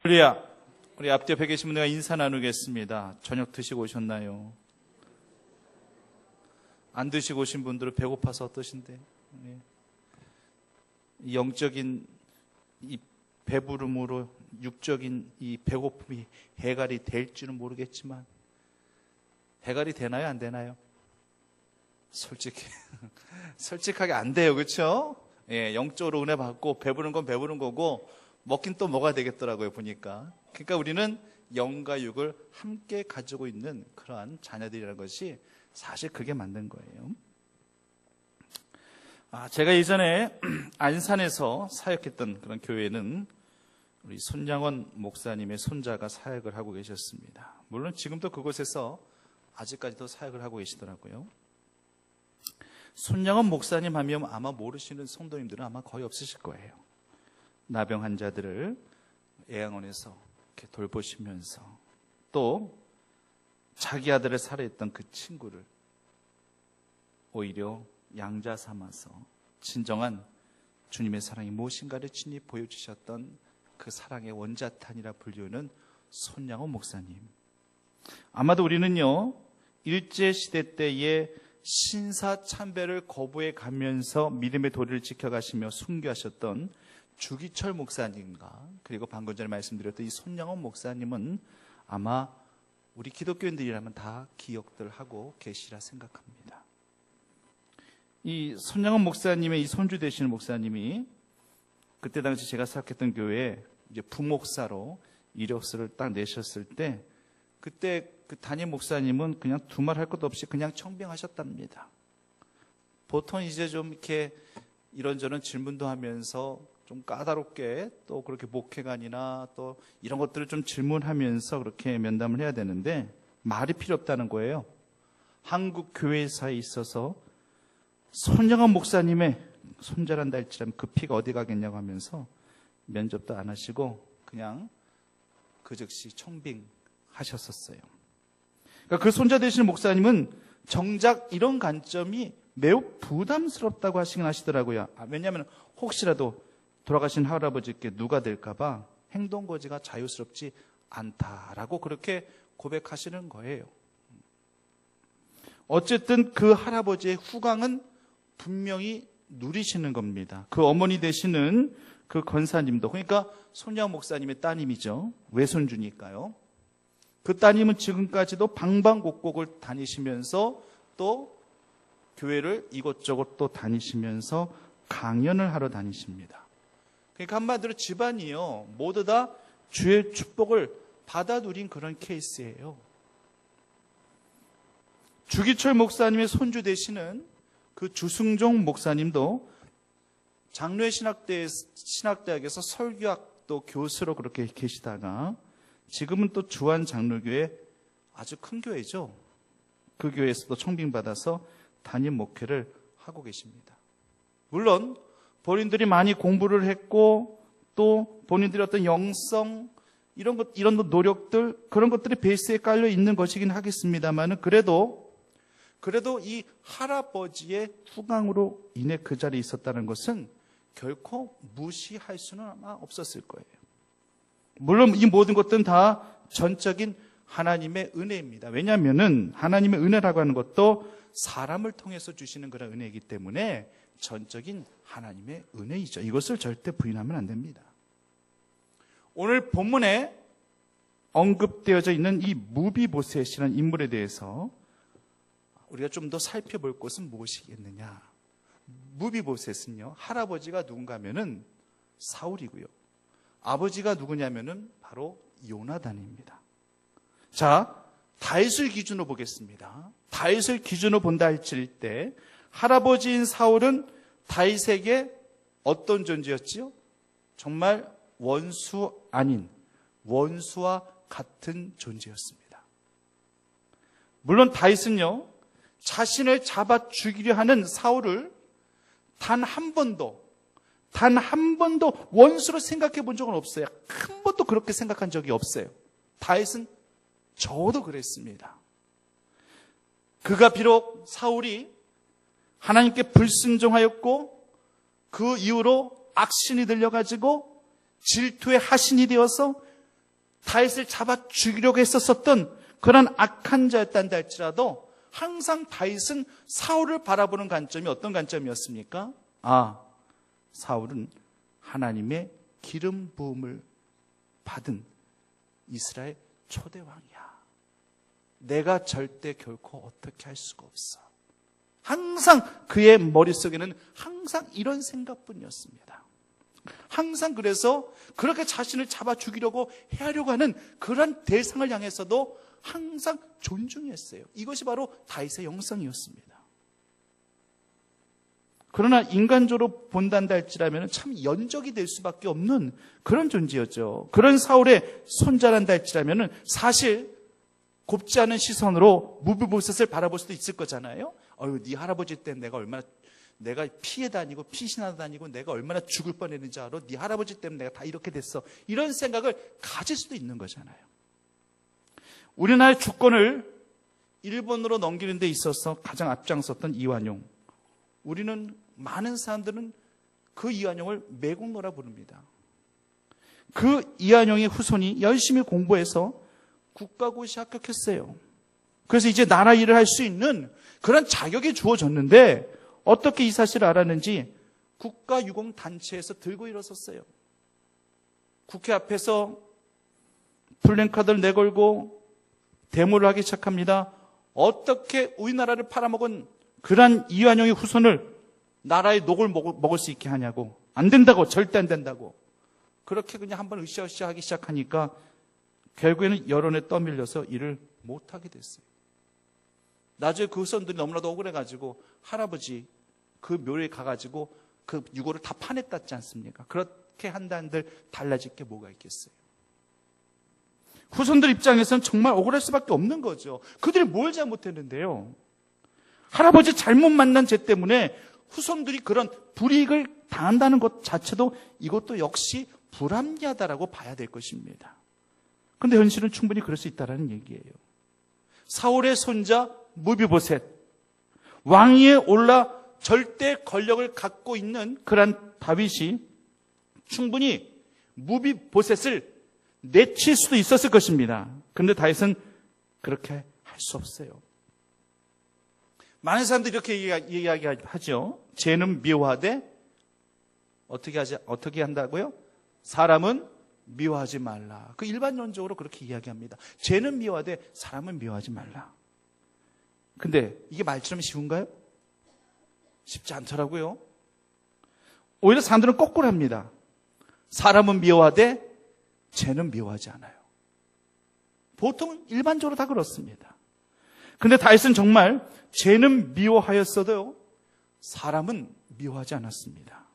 우리 앞뒤 옆에 계신 분들과 인사 나누겠습니다. 저녁 드시고 오셨나요? 안 드시고 오신 분들은 배고파서 어떠신데? 영적인 이 배부름으로 육적인 이 배고픔이 해갈이 될지는 모르겠지만 해갈이 되나요? 안 되나요? 솔직하게 안 돼요. 그렇죠? 영적으로 은혜 받고 배부른 건 배부른 거고 먹긴 또 먹어야 되겠더라고요. 보니까. 그러니까 우리는 영과 육을 함께 가지고 있는 그러한 자녀들이라는 것이 사실 그게 맞는 거예요. 제가 예전에 안산에서 사역했던 그런 교회는 우리 손양원 목사님의 손자가 사역을 하고 계셨습니다. 물론 지금도 그곳에서 아직까지도 사역을 하고 계시더라고요. 손양원 목사님 하면 아마 모르시는 성도님들은 아마 거의 없으실 거예요. 나병 환자들을 애양원에서 이렇게 돌보시면서 또 자기 아들을 살해했던 그 친구를 오히려 양자 삼아서 진정한 주님의 사랑이 무엇인가를 친히 보여주셨던 그 사랑의 원자탄이라 불리우는 손양원 목사님. 아마도 우리는요, 일제시대 때에 신사참배를 거부해 가면서 믿음의 도리를 지켜가시며 순교하셨던 주기철 목사님과 그리고 방금 전에 말씀드렸던 이 손양원 목사님은 아마 우리 기독교인들이라면 다 기억들 하고 계시라 생각합니다. 이 손양원 목사님의 이 손주 되시는 목사님이 그때 당시 제가 사역했던 교회에 이제 부목사로 이력서를 딱 내셨을 때 그때 그 담임 목사님은 그냥 두말 할 것도 없이 그냥 청빙하셨답니다. 보통 이제 좀 이렇게 이런저런 질문도 하면서 좀 까다롭게 또 그렇게 목회관이나 또 이런 것들을 좀 질문하면서 그렇게 면담을 해야 되는데 말이 필요 없다는 거예요. 한국 교회사에 있어서 손양원 목사님의 손자란다 할지라면 그 피가 어디 가겠냐고 하면서 면접도 안 하시고 그냥 그 즉시 청빙하셨었어요. 그러니까 그 손자 되시는 목사님은 정작 이런 관점이 매우 부담스럽다고 하시긴 하시더라고요. 왜냐하면 혹시라도 돌아가신 할아버지께 누가 될까봐 행동거지가 자유스럽지 않다라고 그렇게 고백하시는 거예요. 어쨌든 그 할아버지의 후광은 분명히 누리시는 겁니다. 그 어머니 되시는 그 권사님도, 그러니까 손양 목사님의 따님이죠. 외손주니까요. 그 따님은 지금까지도 방방곡곡을 다니시면서 또 교회를 이곳저곳 또 다니시면서 강연을 하러 다니십니다. 그러니까 한마디로 집안이요, 모두 다 주의 축복을 받아 누린 그런 케이스예요. 주기철 목사님의 손주 되시는 그 주승종 목사님도 장로의 신학대학에서 설교학 또 교수로 그렇게 계시다가 지금은 또 주안 장로교회, 아주 큰 교회죠. 그 교회에서도 청빙받아서 담임 목회를 하고 계십니다. 물론 본인들이 많이 공부를 했고 또 본인들의 어떤 영성 이런 노력들, 그런 것들이 베이스에 깔려 있는 것이긴 하겠습니다만 그래도 이 할아버지의 후광으로 인해 그 자리에 있었다는 것은 결코 무시할 수는 아마 없었을 거예요. 물론 이 모든 것들은 다 전적인 하나님의 은혜입니다. 왜냐하면 하나님의 은혜라고 하는 것도 사람을 통해서 주시는 그런 은혜이기 때문에 전적인 하나님의 은혜이죠. 이것을 절대 부인하면 안 됩니다. 오늘 본문에 언급되어져 있는 이 무비보셋이라는 인물에 대해서 우리가 좀 더 살펴볼 것은 무엇이겠느냐. 무비보셋은요, 할아버지가 누군가 하면은 사울이고요, 아버지가 누구냐면은 바로 요나단입니다. 자, 다윗을 기준으로 보겠습니다. 다윗을 기준으로 본다 할지일 때 할아버지인 사울은 다윗에게 어떤 존재였지요? 정말 원수 아닌 원수와 같은 존재였습니다. 물론 다윗은요, 자신을 잡아 죽이려 하는 사울을 단 한 번도 원수로 생각해 본 적은 없어요. 한 번도 그렇게 생각한 적이 없어요. 다윗은 저도 그랬습니다. 그가 비록 사울이 하나님께 불순종하였고 그 이후로 악신이 들려가지고 질투의 하신이 되어서 다윗을 잡아 죽이려고 했었던 그런 악한 자였단다 할지라도 항상 다윗은 사울을 바라보는 관점이 어떤 관점이었습니까? 사울은 하나님의 기름 부음을 받은 이스라엘 초대 왕이야. 내가 절대 결코 어떻게 할 수가 없어. 항상 그의 머릿속에는 항상 이런 생각뿐이었습니다. 항상 그래서 그렇게 자신을 잡아 죽이려고 해하려고 하는 그런 대상을 향해서도 항상 존중했어요. 이것이 바로 다윗의 영성이었습니다. 그러나 인간적으로 본단다 할지라면 참 연적이 될 수밖에 없는 그런 존재였죠. 그런 사울의 손자란다 할지라면 사실 곱지 않은 시선으로 무비보셋을 바라볼 수도 있을 거잖아요. 네 할아버지 때 내가 피해 다니고 피신하다 다니고 내가 얼마나 죽을 뻔했는지 알아? 네 할아버지 때문에 내가 다 이렇게 됐어. 이런 생각을 가질 수도 있는 거잖아요. 우리나라의 주권을 일본으로 넘기는 데 있어서 가장 앞장섰던 이완용. 우리는 많은 사람들은 그 이완용을 매국노라 부릅니다. 그 이완용의 후손이 열심히 공부해서 국가고시 합격했어요. 그래서 이제 나라 일을 할 수 있는 그런 자격이 주어졌는데 어떻게 이 사실을 알았는지 국가유공단체에서 들고 일어섰어요. 국회 앞에서 플랜카드를 내걸고 데모를 하기 시작합니다. 어떻게 우리나라를 팔아먹은 그런 이완용의 후손을 나라의 녹을 먹을 수 있게 하냐고. 안 된다고. 절대 안 된다고. 그렇게 그냥 한번 으쌰으쌰 하기 시작하니까 결국에는 여론에 떠밀려서 일을 못하게 됐어요. 나중에 그 후손들이 너무나도 억울해가지고 할아버지 그 묘에 가가지고 그 유고를 다 파냈다지 않습니까? 그렇게 한다는들 달라질 게 뭐가 있겠어요? 후손들 입장에서는 정말 억울할 수밖에 없는 거죠. 그들이 뭘 잘못했는데요? 할아버지 잘못 만난 죄 때문에 후손들이 그런 불이익을 당한다는 것 자체도 이것도 역시 불합리하다라고 봐야 될 것입니다. 그런데 현실은 충분히 그럴 수 있다는 얘기예요. 사울의 손자 무비보셋, 왕위에 올라 절대 권력을 갖고 있는 그런 다윗이 충분히 무비보셋을 내칠 수도 있었을 것입니다. 그런데 다윗은 그렇게 할 수 없어요. 많은 사람들이 이렇게 이야기하죠. 죄는 미워하되 어떻게 한다고요? 사람은 미워하지 말라. 그 일반론적으로 그렇게 이야기합니다. 죄는 미워하되 사람은 미워하지 말라. 근데 이게 말처럼 쉬운가요? 쉽지 않더라고요. 오히려 사람들은 거꾸로 합니다. 사람은 미워하되 죄는 미워하지 않아요. 보통은 일반적으로 다 그렇습니다. 근데 다윗은 정말 죄는 미워하였어도요, 사람은 미워하지 않았습니다.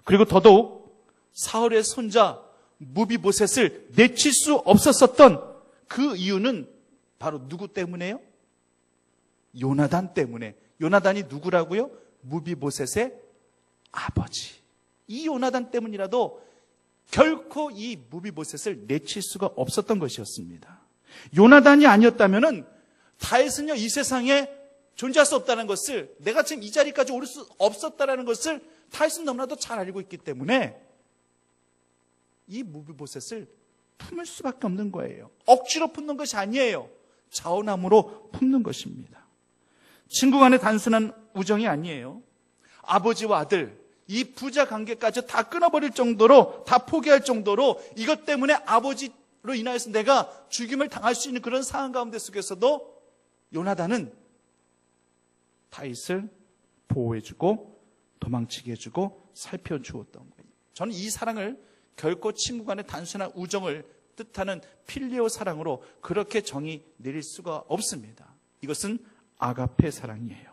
그리고 더더욱 사울의 손자 무비보셋을 내칠 수 없었던 그 이유는 바로 누구 때문에요? 요나단 때문에. 요나단이 누구라고요? 무비보셋의 아버지. 이 요나단 때문이라도 결코 이 무비보셋을 내칠 수가 없었던 것이었습니다. 요나단이 아니었다면은 다윗은요, 이 세상에 존재할 수 없다는 것을, 내가 지금 이 자리까지 오를 수 없었다는 것을 다윗은 너무나도 잘 알고 있기 때문에 이 무비보셋을 품을 수밖에 없는 거예요. 억지로 품는 것이 아니에요. 자원함으로 품는 것입니다. 친구 간의 단순한 우정이 아니에요. 아버지와 아들, 이 부자 관계까지 다 끊어버릴 정도로, 다 포기할 정도로 이것 때문에 아버지로 인하여서 내가 죽임을 당할 수 있는 그런 상황 가운데 속에서도 요나단은 다윗을 보호해주고 도망치게 해주고 살펴주었던 거예요. 저는 이 사랑을 결코 친구 간의 단순한 우정을 뜻하는 필레오 사랑으로 그렇게 정의 내릴 수가 없습니다. 이것은 아가페 사랑이에요.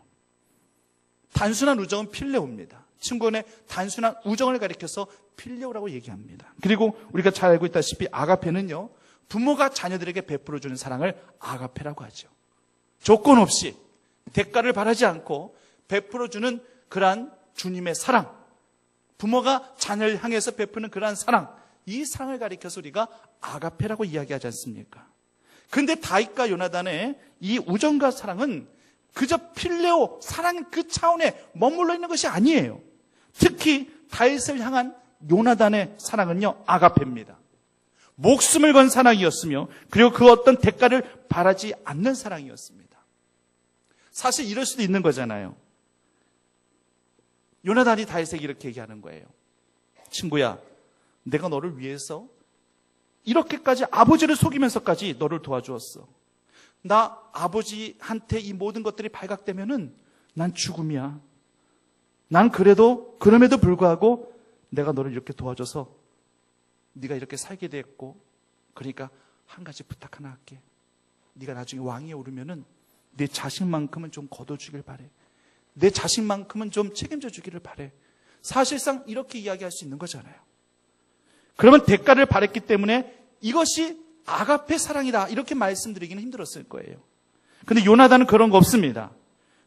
단순한 우정은 필레오입니다. 친구 간의 단순한 우정을 가리켜서 필레오라고 얘기합니다. 그리고 우리가 잘 알고 있다시피 아가페는요, 부모가 자녀들에게 베풀어주는 사랑을 아가페라고 하죠. 조건 없이 대가를 바라지 않고 베풀어주는 그러한 주님의 사랑, 부모가 자녀를 향해서 베푸는 그러한 사랑, 이 사랑을 가리켜서 우리가 아가페라고 이야기하지 않습니까? 그런데 다윗과 요나단의 이 우정과 사랑은 그저 필레오 사랑 그 차원에 머물러 있는 것이 아니에요. 특히 다윗을 향한 요나단의 사랑은요, 아가페입니다. 목숨을 건 사랑이었으며 그리고 그 어떤 대가를 바라지 않는 사랑이었습니다. 사실 이럴 수도 있는 거잖아요. 요나단이 다윗에게 이렇게 얘기하는 거예요. 친구야, 내가 너를 위해서 이렇게까지 아버지를 속이면서까지 너를 도와주었어. 나 아버지한테 이 모든 것들이 발각되면은 난 죽음이야. 난 그럼에도 불구하고 내가 너를 이렇게 도와줘서 네가 이렇게 살게 됐고, 그러니까 한 가지 부탁 하나 할게. 네가 나중에 왕위에 오르면은 내 자식만큼은 좀 거둬주길 바래. 내 자식만큼은 좀 책임져 주기를 바래. 사실상 이렇게 이야기할 수 있는 거잖아요. 그러면 대가를 바랬기 때문에 이것이 아가페 사랑이다 이렇게 말씀드리기는 힘들었을 거예요. 근데 요나단은 그런 거 없습니다.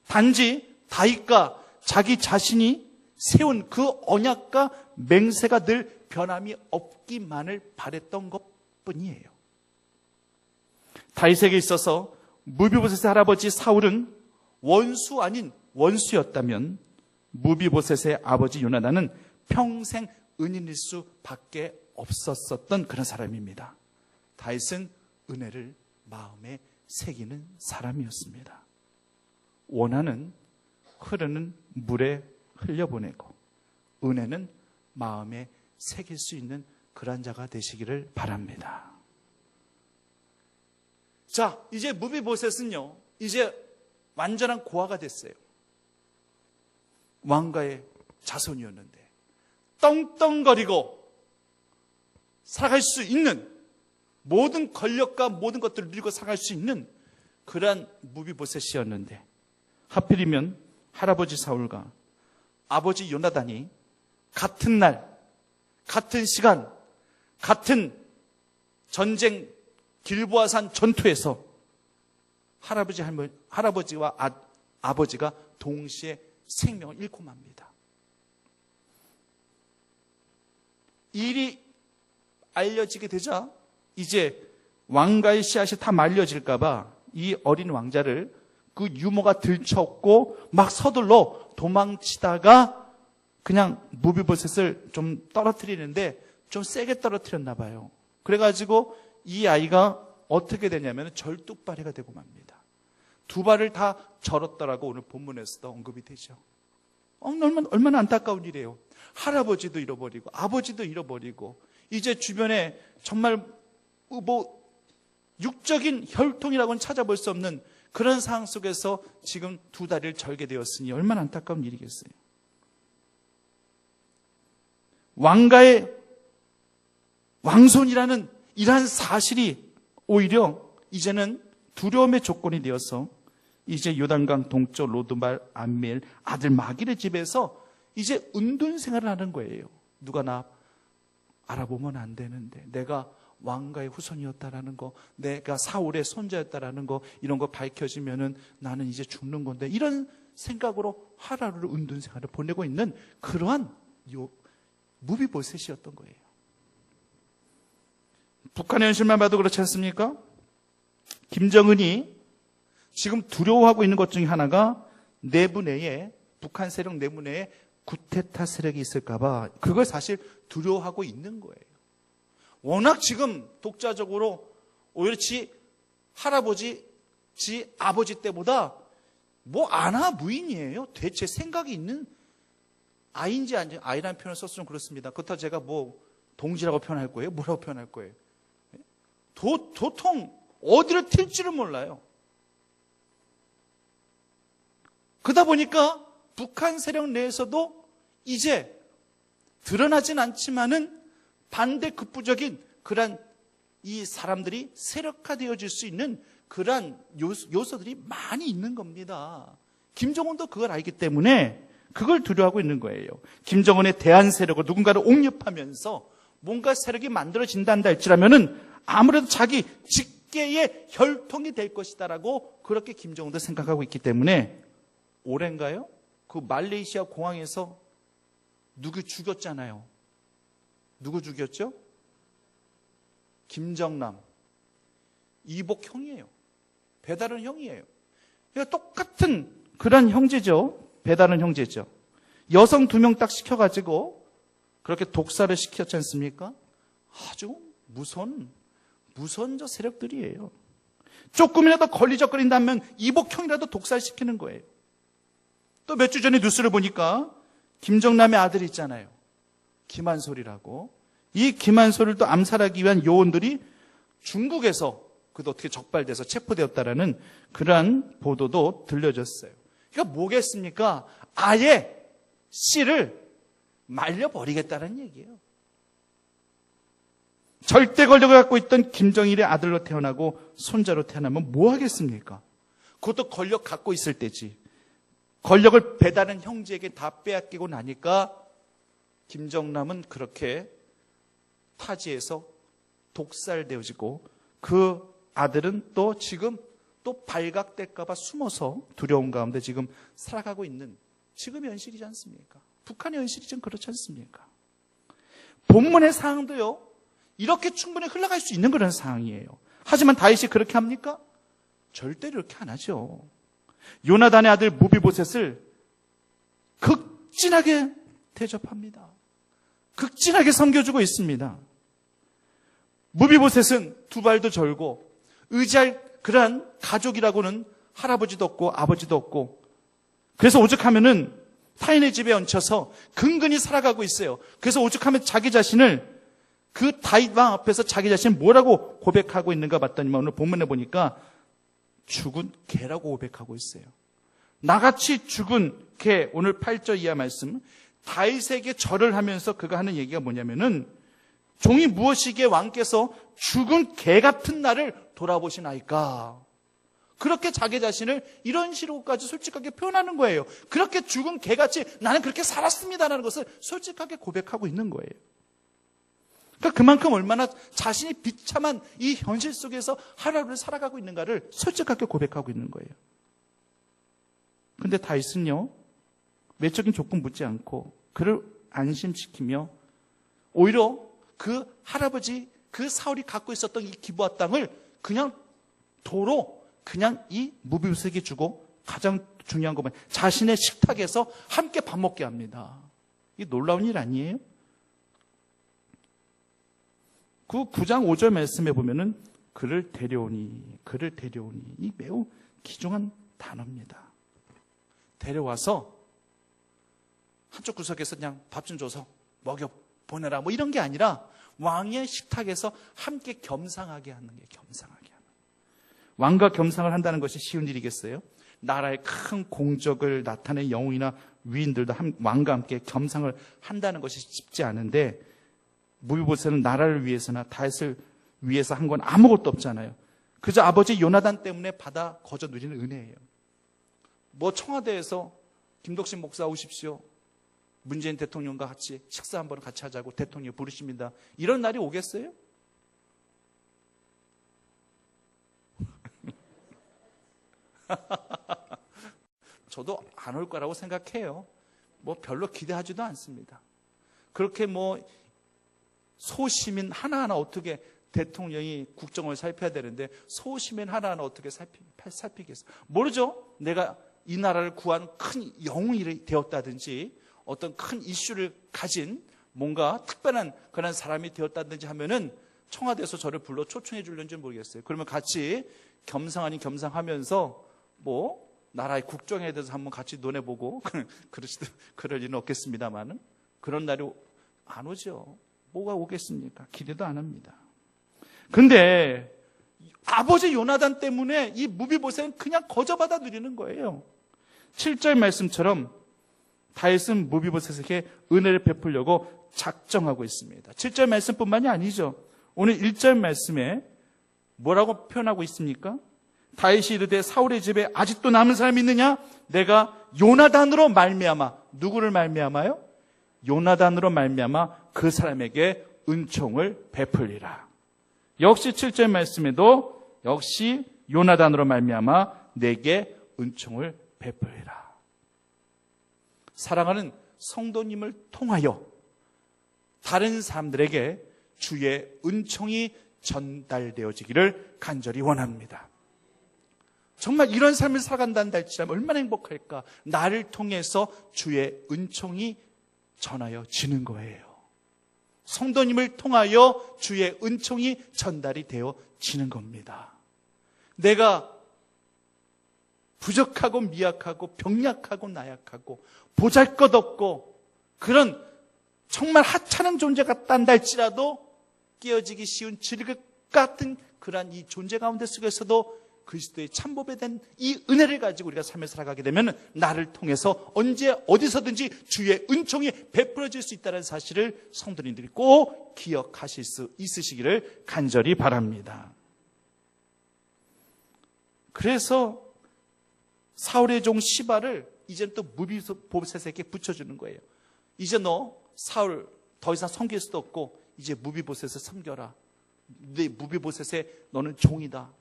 단지 다윗과 자기 자신이 세운 그 언약과 맹세가 늘 변함이 없기만을 바랬던 것뿐이에요. 다윗에게 있어서 무비보셋의 할아버지 사울은 원수 아닌 원수였다면 무비보셋의 아버지 요나단은 평생 은인일 수밖에 없었던 그런 사람입니다. 다윗은 은혜를 마음에 새기는 사람이었습니다. 원한은 흐르는 물에 흘려보내고 은혜는 마음에 새길 수 있는 그런 자가 되시기를 바랍니다. 자, 이제 무비보셋은요, 이제 완전한 고아가 됐어요. 왕가의 자손이었는데 떵떵거리고 살아갈 수 있는, 모든 권력과 모든 것들을 누리고 살아갈 수 있는 그러한 무비보셋이었는데 하필이면 할아버지 사울과 아버지 요나단이 같은 날, 같은 시간, 같은 전쟁 길보아산 전투에서 할아버지와 아버지가 동시에 생명을 잃고 맙니다. 일이 알려지게 되자 이제 왕가의 씨앗이 다 말려질까 봐 이 어린 왕자를 그 유모가 들쳤고 막 서둘러 도망치다가 그냥 무비보셋을 좀 떨어뜨리는데 좀 세게 떨어뜨렸나 봐요. 그래가지고 이 아이가 어떻게 되냐면 절뚝발이가 되고 맙니다. 두 발을 다 절었더라고 오늘 본문에서도 언급이 되죠. 얼마나 안타까운 일이에요. 할아버지도 잃어버리고 아버지도 잃어버리고 이제 주변에 정말 육적인 혈통이라고는 찾아볼 수 없는 그런 상황 속에서 지금 두 다리를 절게 되었으니 얼마나 안타까운 일이겠어요. 왕가의 왕손이라는 이러한 사실이 오히려 이제는 두려움의 조건이 되어서 이제 요단강 동쪽 로드발 암미엘 아들 마길의 집에서 이제 은둔 생활을 하는 거예요. 누가 나 알아보면 안 되는데, 내가 왕가의 후손이었다라는 거, 내가 사울의 손자였다라는 거, 이런 거 밝혀지면은 나는 이제 죽는 건데, 이런 생각으로 하루를 은둔 생활을 보내고 있는 그러한 무비보셋이었던 거예요. 북한의 현실만 봐도 그렇지 않습니까? 김정은이 지금 두려워하고 있는 것 중에 하나가 내부 내에, 북한 세력 내부 내에 구테타 세력이 있을까봐 그걸 사실 두려워하고 있는 거예요. 워낙 지금 독자적으로 오히려 할아버지, 아버지 때보다 아나무인이에요. 대체 생각이 있는 아이인지 아닌지, 아이라는 표현을 써서 좀 그렇습니다. 그렇다고 제가 동지라고 표현할 거예요? 뭐라고 표현할 거예요? 도통 어디를 튈지를 몰라요. 그러다 보니까 북한 세력 내에서도 이제 드러나진 않지만은 반대급부적인 그런 이 사람들이 세력화되어질 수 있는 그런 요소들이 많이 있는 겁니다. 김정은도 그걸 알기 때문에 그걸 두려워하고 있는 거예요. 김정은의 대한 세력을 누군가를 옹립하면서 뭔가 세력이 만들어진다 할지라면은 아무래도 자기 직계의 혈통이 될 것이다라고 그렇게 김정은도 생각하고 있기 때문에 올해인가요? 그 말레이시아 공항에서 누구 죽였잖아요. 누구 죽였죠? 김정남. 이복 형이에요. 배다른 형이에요. 그러니까 똑같은 그런 형제죠. 배다른 형제죠. 여성 2명 딱 시켜가지고 그렇게 독사를 시켰지 않습니까? 아주 무서운 저 세력들이에요. 조금이라도 걸리적거린다면 이복형이라도 독살시키는 거예요. 또 몇 주 전에 뉴스를 보니까 김정남의 아들이 있잖아요. 김한솔이라고. 이 김한솔을 또 암살하기 위한 요원들이 중국에서 그도 어떻게 적발돼서 체포되었다라는 그러한 보도도 들려졌어요. 그러니까 뭐겠습니까? 아예 씨를 말려버리겠다는 얘기예요. 절대 권력을 갖고 있던 김정일의 아들로 태어나고 손자로 태어나면 뭐 하겠습니까? 그것도 권력 갖고 있을 때지. 권력을 배다른 형제에게 다 빼앗기고 나니까 김정남은 그렇게 타지에서 독살되어지고 그 아들은 또 지금 또 발각될까 봐 숨어서 두려운 가운데 지금 살아가고 있는 지금의 현실이지 않습니까? 북한의 현실이 좀 그렇지 않습니까? 본문의 상황도요, 이렇게 충분히 흘러갈 수 있는 그런 상황이에요. 하지만 다윗이 그렇게 합니까? 절대로 이렇게 안 하죠. 요나단의 아들 무비보셋을 극진하게 대접합니다. 극진하게 섬겨주고 있습니다. 무비보셋은 두 발도 절고 의지할 그러한 가족이라고는 할아버지도 없고 아버지도 없고, 그래서 오죽하면은 타인의 집에 얹혀서 근근히 살아가고 있어요. 그래서 오죽하면 자기 자신을 그 다윗 왕 앞에서 자기 자신을 뭐라고 고백하고 있는가 봤더니만 오늘 본문에 보니까 죽은 개라고 고백하고 있어요. 나같이 죽은 개. 오늘 8절 이하 말씀, 다윗에게 절을 하면서 그가 하는 얘기가 뭐냐면은 종이 무엇이기에 왕께서 죽은 개 같은 나를 돌아보시나이까. 그렇게 자기 자신을 이런 식으로까지 솔직하게 표현하는 거예요. 그렇게 죽은 개같이 나는 그렇게 살았습니다라는 것을 솔직하게 고백하고 있는 거예요. 그러니까 그만큼 얼마나 자신이 비참한 이 현실 속에서 하루하루를 살아가고 있는가를 솔직하게 고백하고 있는 거예요. 그런데 다윗은요, 외적인 조건 묻지 않고 그를 안심시키며 오히려 그 할아버지, 그 사울이 갖고 있었던 이 기브아 땅을 그냥 도로 그냥 이 무비보셋에게 주고, 가장 중요한 것은 자신의 식탁에서 함께 밥 먹게 합니다. 이게 놀라운 일 아니에요? 그 9장 5절 말씀에 보면은 그를 데려오니 이 매우 귀중한 단어입니다. 데려와서 한쪽 구석에서 그냥 밥 좀 줘서 먹여 보내라 뭐 이런 게 아니라 왕의 식탁에서 함께 겸상하게 하는 게, 겸상하게 하는. 왕과 겸상을 한다는 것이 쉬운 일이겠어요? 나라의 큰 공적을 나타낸 영웅이나 위인들도 왕과 함께 겸상을 한다는 것이 쉽지 않은데, 무비보셋은 나라를 위해서나 다윗을 위해서 한 건 아무것도 없잖아요. 그저 아버지 요나단 때문에 받아 거저 누리는 은혜예요. 뭐 청와대에서 김덕신 목사 오십시오, 문재인 대통령과 같이 식사 한번 같이 하자고 대통령이 부르십니다, 이런 날이 오겠어요? 저도 안 올 거라고 생각해요. 뭐 별로 기대하지도 않습니다. 그렇게 뭐 소시민 하나하나 어떻게 대통령이 국정을 살펴야 되는데 소시민 하나하나 어떻게 살피겠어요? 모르죠. 내가 이 나라를 구한 큰 영웅이 되었다든지 어떤 큰 이슈를 가진 뭔가 특별한 그런 사람이 되었다든지 하면은 청와대에서 저를 불러 초청해 줄는지 모르겠어요. 그러면 같이 겸상 아닌 겸상하면서 뭐 나라의 국정에 대해서 한번 같이 논해보고 그럴 일은 없겠습니다만은 그런 날이 안 오죠. 뭐가 오겠습니까? 기대도 안 합니다. 근데 아버지 요나단 때문에 이 무비보셋은 그냥 거저받아 누리는 거예요. 7절 말씀처럼 다윗은 무비보셋에게 은혜를 베풀려고 작정하고 있습니다. 7절 말씀뿐만이 아니죠. 오늘 1절 말씀에 뭐라고 표현하고 있습니까? 다윗이 이르되 사울의 집에 아직도 남은 사람이 있느냐? 내가 요나단으로 말미암아, 누구를 말미암아요? 요나단으로 말미암아 그 사람에게 은총을 베풀리라. 역시 7절 말씀에도 역시 요나단으로 말미암아 내게 은총을 베풀리라. 사랑하는 성도님을 통하여 다른 사람들에게 주의 은총이 전달되어지기를 간절히 원합니다. 정말 이런 삶을 살아간다는 할지라면 얼마나 행복할까. 나를 통해서 주의 은총이 전하여지는 거예요. 성도님을 통하여 주의 은총이 전달이 되어지는 겁니다. 내가 부족하고 미약하고 병약하고 나약하고 보잘것없고 그런 정말 하찮은 존재 같단다 할지라도 깨어지기 쉬운 질것 같은 그러한 이 존재 가운데 속에서도 그리스도의 참보배 된 이 은혜를 가지고 우리가 삶을 살아가게 되면 나를 통해서 언제 어디서든지 주의 은총이 베풀어질 수 있다는 사실을 성도님들이 꼭 기억하실 수 있으시기를 간절히 바랍니다. 그래서 사울의 종 시바를 이제는 또 무비보셋에게 붙여주는 거예요. 이제 너 사울 더 이상 섬길 수도 없고 이제 무비보셋을 섬겨라. 네 무비보셋에 너는 종이다.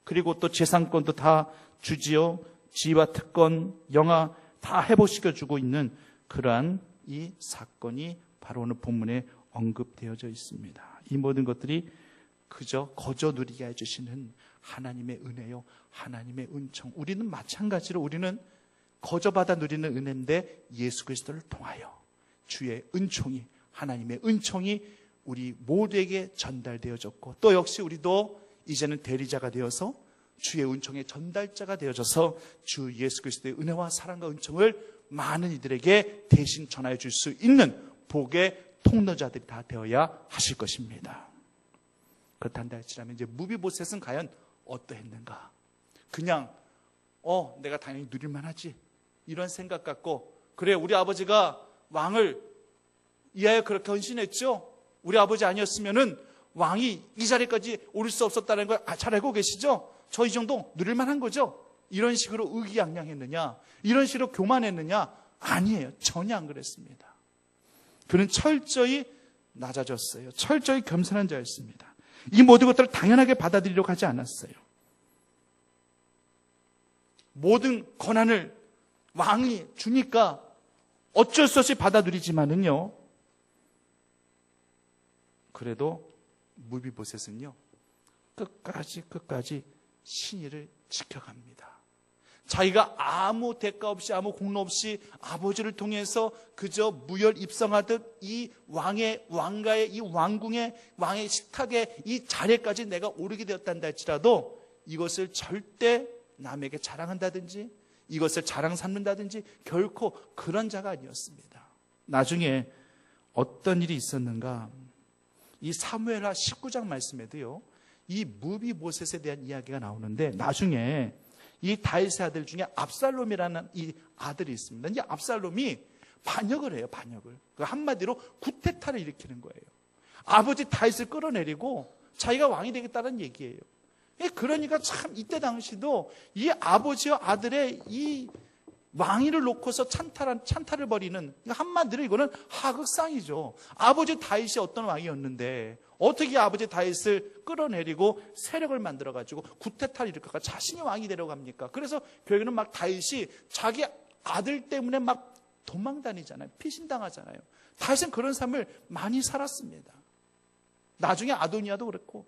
그리고 또 재산권도 다 주지요. 지휘와 특권, 영화 다 회복시켜주고 있는 그러한 이 사건이 바로 오늘 본문에 언급되어져 있습니다. 이 모든 것들이 그저 거저 누리게 해주시는 하나님의 은혜요, 하나님의 은총. 우리는 마찬가지로 우리는 거저 받아 누리는 은혜인데 예수 그리스도를 통하여 주의 은총이, 하나님의 은총이 우리 모두에게 전달되어졌고 또 역시 우리도 이제는 대리자가 되어서 주의 은총의 전달자가 되어져서 주 예수 그리스도의 은혜와 사랑과 은총을 많은 이들에게 대신 전하여 줄 수 있는 복의 통로자들이 다 되어야 하실 것입니다. 그렇단다 할지라면 이제 무비보셋은 과연 어떠했는가? 그냥 내가 당연히 누릴만 하지 이런 생각 갖고 그래 우리 아버지가 왕을 이하여 그렇게 헌신했죠. 우리 아버지 아니었으면은 왕이 이 자리까지 오를 수 없었다는 걸 잘 알고 계시죠? 저 이 정도 누릴만 한 거죠? 이런 식으로 의기양양했느냐? 이런 식으로 교만했느냐? 아니에요. 전혀 안 그랬습니다. 그는 철저히 낮아졌어요. 철저히 겸손한 자였습니다. 이 모든 것들을 당연하게 받아들이려고 하지 않았어요. 모든 권한을 왕이 주니까 어쩔 수 없이 받아들이지만은요. 그래도 무비보셋은요. 끝까지 신의를 지켜갑니다. 자기가 아무 대가 없이 아무 공로 없이 아버지를 통해서 그저 무혈 입성하듯 이 왕의 왕가의 이 왕궁의 왕의 식탁의 이 자리까지 내가 오르게 되었단다 할지라도 이것을 절대 남에게 자랑한다든지 이것을 자랑 삼는다든지 결코 그런 자가 아니었습니다. 나중에 어떤 일이 있었는가? 이 사무엘하 19장 말씀에도요. 이 무비보셋에 대한 이야기가 나오는데 나중에 이 다윗의 아들 중에 압살롬이라는 이 아들이 있습니다. 이 압살롬이 반역을 해요. 반역을. 한마디로 구테타를 일으키는 거예요. 아버지 다윗을 끌어내리고 자기가 왕이 되겠다는 얘기예요. 그러니까 참 이때 당시도 이 아버지와 아들의 이 왕위를 놓고서 찬탈을 벌이는 한마디로 이거는 하극상이죠. 아버지 다윗이 어떤 왕이었는데 어떻게 아버지 다윗을 끌어내리고 세력을 만들어가지고 구테타를 일으켜가 자신이 왕이 되려고 합니까? 그래서 결국에는 막 다윗이 자기 아들 때문에 막 도망다니잖아요. 피신당하잖아요. 다윗은 그런 삶을 많이 살았습니다. 나중에 아도니아도 그렇고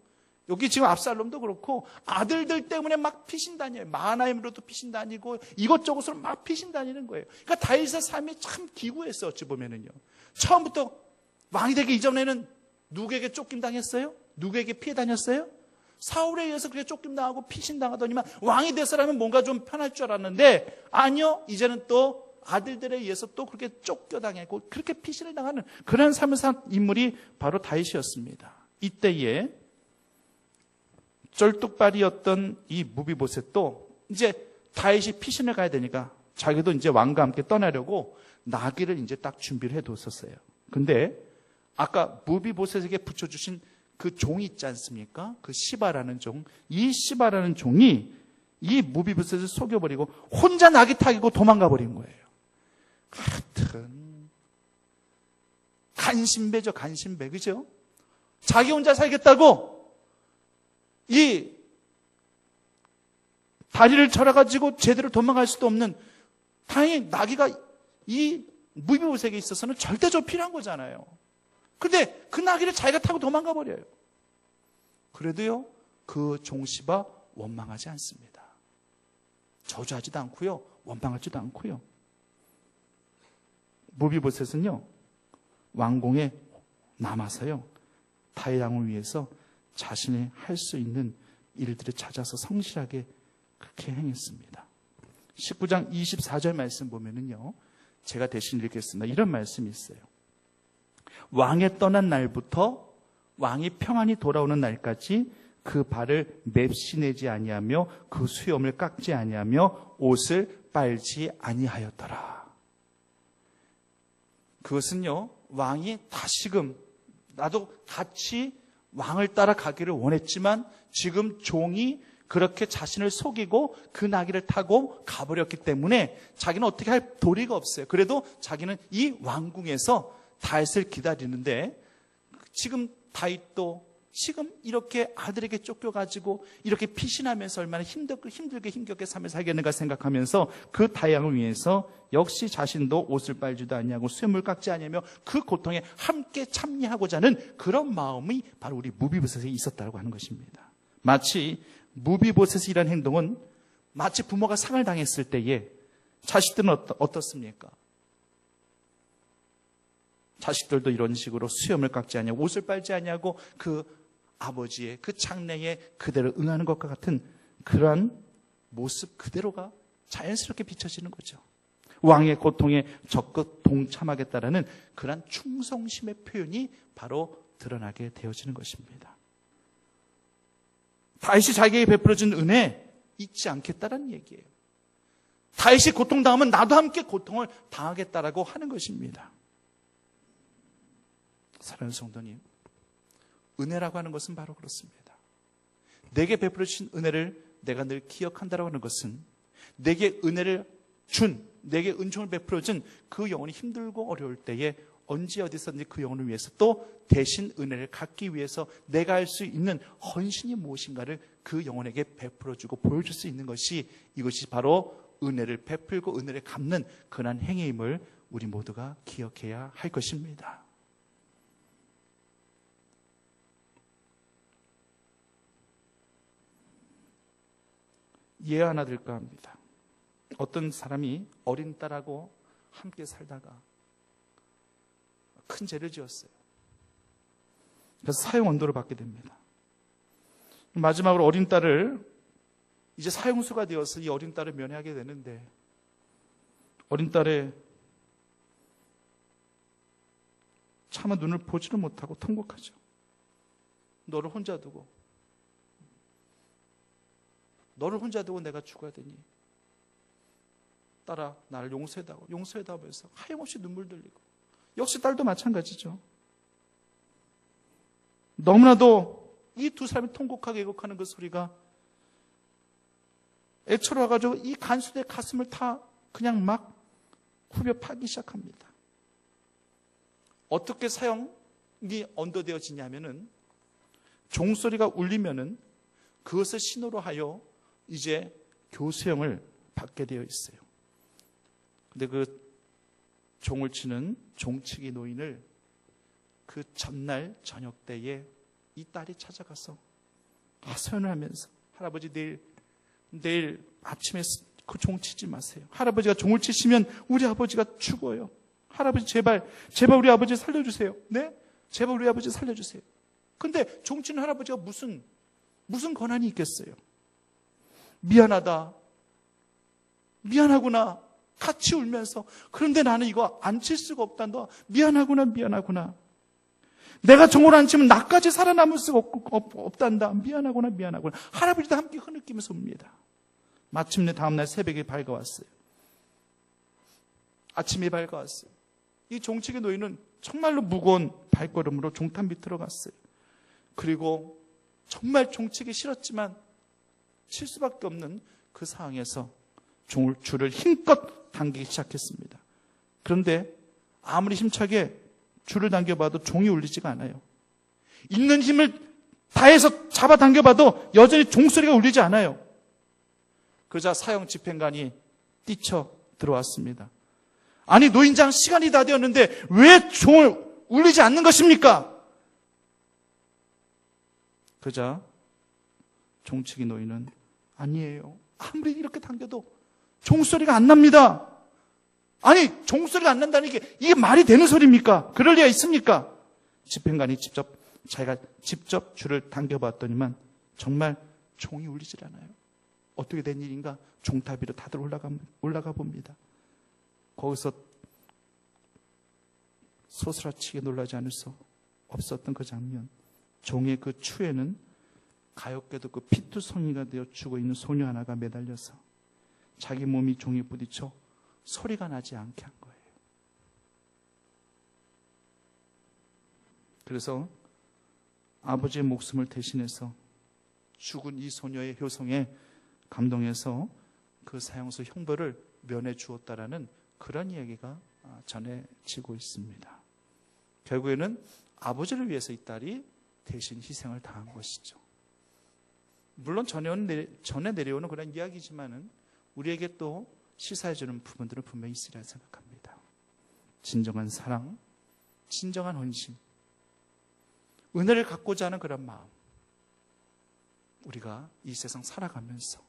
여기 지금 압살롬도 그렇고 아들들 때문에 막 피신다녀요. 마하나임으로도 피신다니고 이것저것으로 막 피신다니는 거예요. 그러니까 다윗의 삶이 참 기구했어요. 어찌 보면은요. 처음부터 왕이 되기 이전에는 누구에게 쫓김당했어요? 누구에게 피해 다녔어요? 사울에 의해서 그렇게 쫓김당하고 피신당하더니만 왕이 돼서라면 뭔가 좀 편할 줄 알았는데 아니요. 이제는 또 아들들에 의해서 또 그렇게 쫓겨당했고 그렇게 피신을 당하는 그런 삶을 산 인물이 바로 다윗이었습니다. 이때에 쩔뚝발이었던 이 무비보셋도 이제 다윗이 피신을 가야 되니까 자기도 이제 왕과 함께 떠나려고 나귀를 이제 딱 준비를 해뒀었어요. 근데 아까 무비보셋에게 붙여주신 그 종이 있지 않습니까? 그 시바라는 종. 이 시바라는 종이 이 무비보셋을 속여버리고 혼자 나귀 타고 도망가 버린 거예요. 하여튼 간신배죠. 간신배. 그죠? 자기 혼자 살겠다고 이 다리를 절어가지고 제대로 도망갈 수도 없는 당연히 나귀가 이 무비보셋에게 있어서는 절대적으로 필요한 거잖아요. 근데 그 나귀를 자기가 타고 도망가 버려요. 그래도요 그 종시바 원망하지 않습니다. 저주하지도 않고요 원망하지도 않고요. 무비보셋은요 왕궁에 남아서요, 타의 양을 위해서 자신이 할 수 있는 일들을 찾아서 성실하게 그렇게 행했습니다. 19장 24절 말씀 보면은요, 제가 대신 읽겠습니다. 이런 말씀이 있어요. 왕이 떠난 날부터 왕이 평안히 돌아오는 날까지 그 발을 맵시내지 아니하며 그 수염을 깎지 아니하며 옷을 빨지 아니하였더라. 그것은요, 왕이 다시금 나도 같이 왕을 따라가기를 원했지만 지금 종이 그렇게 자신을 속이고 그 나귀를 타고 가버렸기 때문에 자기는 어떻게 할 도리가 없어요. 그래도 자기는 이 왕궁에서 다윗을 기다리는데, 지금 다윗도 지금 이렇게 아들에게 쫓겨가지고 이렇게 피신하면서 얼마나 힘들게 힘겹게 삶을 살겠는가 생각하면서 그 다양을 위해서 역시 자신도 옷을 빨지도 아니하고 수염을 깎지 아니하며 그 고통에 함께 참여하고자 하는 그런 마음이 바로 우리 무비보셋에 있었다고 하는 것입니다. 마치 무비보셋이라는 행동은 마치 부모가 상을 당했을 때에 자식들은 어떻습니까? 자식들도 이런 식으로 수염을 깎지 아니하고 옷을 빨지 아니하고 그 아버지의 그 장래에 그대로 응하는 것과 같은 그러한 모습 그대로가 자연스럽게 비춰지는 거죠. 왕의 고통에 적극 동참하겠다라는 그러한 충성심의 표현이 바로 드러나게 되어지는 것입니다. 다윗이 자기에게 베풀어준 은혜 잊지 않겠다라는 얘기예요. 다윗이 고통당하면 나도 함께 고통을 당하겠다라고 하는 것입니다. 사랑하는 성도님, 은혜라고 하는 것은 바로 그렇습니다. 내게 베풀어 주신 은혜를 내가 늘 기억한다라고 하는 것은 내게 은혜를 준, 내게 은총을 베풀어 준 그 영혼이 힘들고 어려울 때에 언제 어디서든지 그 영혼을 위해서 또 대신 은혜를 갖기 위해서 내가 할 수 있는 헌신이 무엇인가를 그 영혼에게 베풀어 주고 보여줄 수 있는 것이, 이것이 바로 은혜를 베풀고 은혜를 갚는 그러한 행위임을 우리 모두가 기억해야 할 것입니다. 예 하나 들까 합니다. 어떤 사람이 어린 딸하고 함께 살다가 큰 죄를 지었어요. 그래서 사형 언도를 받게 됩니다. 마지막으로 어린 딸을 이제 사형수가 되어서 이 어린 딸을 면회하게 되는데, 어린 딸의 차마 눈을 보지를 못하고 통곡하죠. 너를 혼자 두고 내가 죽어야 되니 딸아 나를 용서해다오 해서 하염없이 눈물 흘리고, 역시 딸도 마찬가지죠. 너무나도 이 두 사람이 통곡하게 애곡하는 그 소리가 애처로워가지고 이 간수의 가슴을 다 그냥 막 후벼 파기 시작합니다. 어떻게 사형이 언도되어지냐면은 종소리가 울리면은 그것을 신호로 하여 이제 교수형을 받게 되어 있어요. 근데 그 종을 치는 종치기 노인을 그 전날 저녁 때에 이 딸이 찾아가서 서연을 하면서, 할아버지 내일 아침에 그 종 치지 마세요. 할아버지가 종을 치시면 우리 아버지가 죽어요. 할아버지 제발 우리 아버지 살려주세요. 네? 제발 우리 아버지 살려주세요. 근데 종 치는 할아버지가 무슨 권한이 있겠어요? 미안하구나 같이 울면서, 그런데 나는 이거 안 칠 수가 없단다. 미안하구나 내가 종을 안 치면 나까지 살아남을 수가 없단다. 미안하구나 할아버지도 함께 흐느끼면서 웁니다. 마침내 다음날 새벽에 밝아왔어요. 아침이 밝아왔어요. 이 종치기 노인은 정말로 무거운 발걸음으로 종탑 밑으로 갔어요. 그리고 정말 종치기 싫었지만 칠 수밖에 없는 그 상황에서 줄을 힘껏 당기기 시작했습니다. 그런데 아무리 힘차게 줄을 당겨봐도 종이 울리지가 않아요. 있는 힘을 다해서 잡아 당겨봐도 여전히 종소리가 울리지 않아요. 그러자 사형 집행관이 뛰쳐 들어왔습니다. 아니 노인장 시간이 다 되었는데 왜 종을 울리지 않는 것입니까? 그러자 종치기 노인은 아니에요. 아무리 이렇게 당겨도 종소리가 안 납니다. 아니 종소리가 안 난다는 게 이게 말이 되는 소리입니까? 그럴 리가 있습니까? 집행관이 자기가 직접 줄을 당겨봤더니만 정말 종이 울리질 않아요. 어떻게 된 일인가? 종탑 위로 다들 올라가 봅니다. 거기서 소스라치게 놀라지 않을 수 없었던 그 장면. 종의 그 추에는 가엾게도 그 피투성이가 되어 죽어 있는 소녀 하나가 매달려서 자기 몸이 종에 부딪혀 소리가 나지 않게 한 거예요. 그래서 아버지의 목숨을 대신해서 죽은 이 소녀의 효성에 감동해서 그 사형수 형벌을 면해 주었다라는 그런 이야기가 전해지고 있습니다. 결국에는 아버지를 위해서 이 딸이 대신 희생을 당한 것이죠. 물론 전에 내려오는 그런 이야기지만은 우리에게 또 시사해주는 부분들은 분명히 있으리라 생각합니다. 진정한 사랑, 진정한 헌신, 은혜를 갖고자 하는 그런 마음, 우리가 이 세상 살아가면서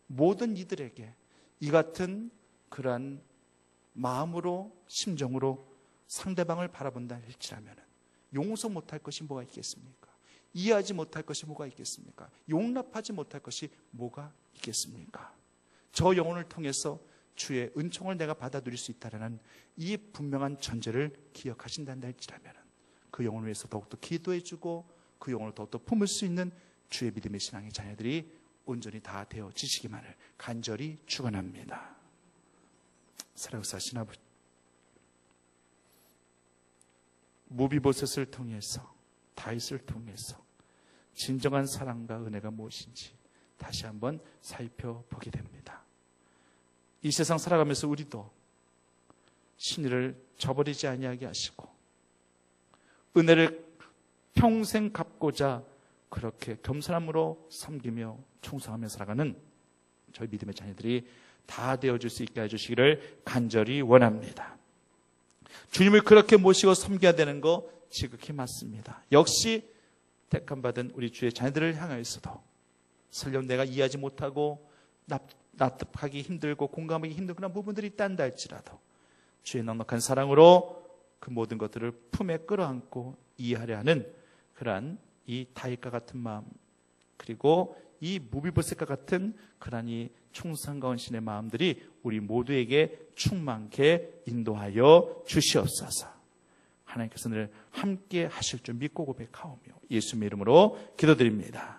모든 이들에게 이 같은 그러한 마음으로, 심정으로 상대방을 바라본다 할지라면 용서 못할 것이 뭐가 있겠습니까? 이해하지 못할 것이 뭐가 있겠습니까? 용납하지 못할 것이 뭐가 있겠습니까? 저 영혼을 통해서 주의 은총을 내가 받아 누릴 수 있다는 이 분명한 전제를 기억하신다 할지라면 그 영혼을 위해서 더욱더 기도해주고 그 영혼을 더욱더 품을 수 있는 주의 믿음의 신앙의 자녀들이 온전히 다 되어지시기만을 간절히 축원합니다. 살아계신 아버지, 무비보셋을 통해서, 다윗을 통해서 진정한 사랑과 은혜가 무엇인지 다시 한번 살펴보게 됩니다. 이 세상 살아가면서 우리도 신의를 저버리지 아니하게 하시고 은혜를 평생 갚고자 그렇게 겸손함으로 섬기며 충성하며 살아가는 저희 믿음의 자녀들이 다 되어줄 수 있게 해주시기를 간절히 원합니다. 주님을 그렇게 모시고 섬겨야 되는 거 지극히 맞습니다. 역시 택함받은 우리 주의 자녀들을 향하여서도 설령 내가 이해하지 못하고 납득하기 힘들고 공감하기 힘든 그런 부분들이 있단다 할지라도 주의 넉넉한 사랑으로 그 모든 것들을 품에 끌어안고 이해하려 하는 그러한 이 다윗과 같은 마음, 그리고 이 무비보셋과 같은 그러한 이 충성과 헌신의 마음들이 우리 모두에게 충만케 인도하여 주시옵소서. 하나님께서 늘 함께 하실 줄 믿고 고백하오며 예수님의 이름으로 기도드립니다.